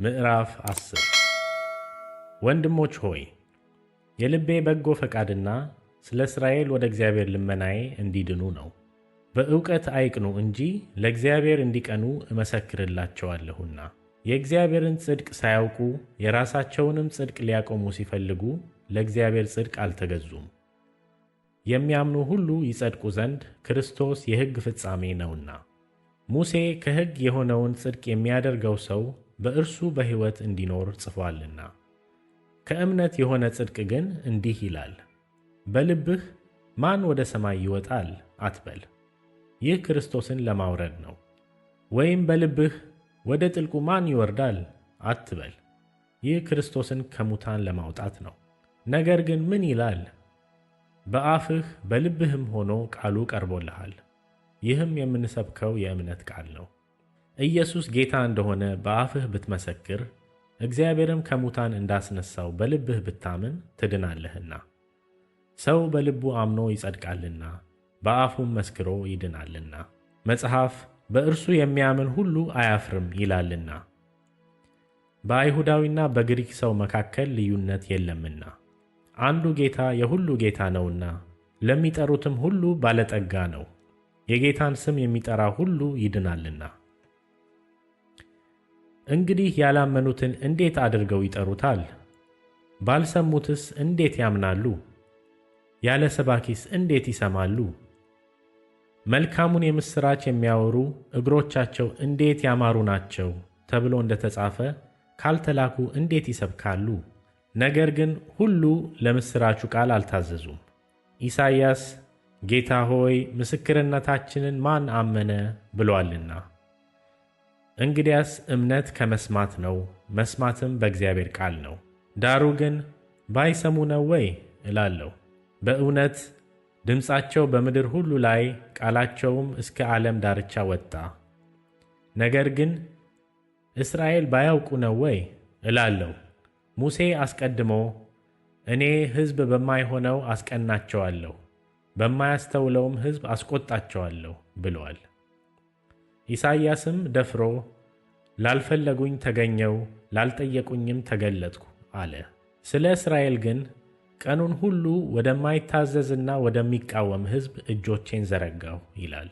ምዕራፍ 10 ወንድሞች ሆይ የልቤ በጎ ፈቃድና ስለ እስራኤል ወደ እግዚአብሔር ልመናዬ እንዲድኑ ነው። በእውቀት አይቅኑ እንጂ ለእግዚአብሔር እንዲቀኑ እመሰክርላቸዋለሁና። የእግዚአብሔርን ጽድቅ ሳያውቁ የራሳቸውንም ጽድቅ ሊያቆሙ ሲፈልጉ ለእግዚአብሔር ጽድቅ አልተገዙም። የሚያምኑ ሁሉ ይጸድቁ ዘንድ ክርስቶስ የሕግ ፍጻሜ ነውና። ሙሴ ከሕግ የሆነውን ጽድቅ የሚያደርገው ሰው በእርሱ በሕይወት እንዲኖር ጽፏልና። ከእምነት የሆነ ጽድቅ ግን እንዲህ ይላል፣ በልብህ ማን ወደ ሰማይ ይወጣል አትበል፣ ይህ ክርስቶስን ለማውረድ ነው። ወይም በልብህ ወደ ጥልቁ ማን ይወርዳል አትበል፣ ይህ ክርስቶስን ከሙታን ለማውጣት ነው። ነገር ግን ምን ይላል? በአፍህ በልብህም ሆኖ ቃሉ ቀርቦልሃል። ይህም የምንሰብከው የእምነት ቃል ነው። ኢየሱስ ጌታ እንደሆነ በአፍህ ብትመሰክር፣ እግዚአብሔርም ከሙታን እንዳስነሳው በልብህ ብታምን ትድናለህና። ሰው በልቡ አምኖ ይጸድቃልና በአፉም መስክሮ ይድናልና። መጽሐፍ በእርሱ የሚያምን ሁሉ አያፍርም ይላልና። በአይሁዳዊና በግሪክ ሰው መካከል ልዩነት የለምና፣ አንዱ ጌታ የሁሉ ጌታ ነውና ለሚጠሩትም ሁሉ ባለጠጋ ነው። የጌታን ስም የሚጠራ ሁሉ ይድናልና። እንግዲህ ያላመኑትን እንዴት አድርገው ይጠሩታል? ባልሰሙትስ እንዴት ያምናሉ? ያለ ሰባኪስ እንዴት ይሰማሉ? መልካሙን የምሥራች የሚያወሩ እግሮቻቸው እንዴት ያማሩ ናቸው ተብሎ እንደተጻፈ ካልተላኩ እንዴት ይሰብካሉ? ነገር ግን ሁሉ ለምሥራቹ ቃል አልታዘዙም። ኢሳይያስ ጌታ ሆይ ምስክርነታችንን ማን አመነ ብሎአልና። እንግዲያስ እምነት ከመስማት ነው፣ መስማትም በእግዚአብሔር ቃል ነው። ዳሩ ግን ባይሰሙ ነው ወይ እላለሁ። በእውነት ድምፃቸው በምድር ሁሉ ላይ ቃላቸውም እስከ ዓለም ዳርቻ ወጣ። ነገር ግን እስራኤል ባያውቁ ነው ወይ እላለሁ። ሙሴ አስቀድሞ እኔ ሕዝብ በማይሆነው አስቀናቸዋለሁ፣ በማያስተውለውም ሕዝብ አስቆጣቸዋለሁ ብሎአል። ኢሳይያስም ደፍሮ ላልፈለጉኝ ተገኘው፣ ላልጠየቁኝም ተገለጥኩ አለ። ስለ እስራኤል ግን ቀኑን ሁሉ ወደማይታዘዝና ወደሚቃወም ሕዝብ እጆቼን ዘረጋሁ ይላል።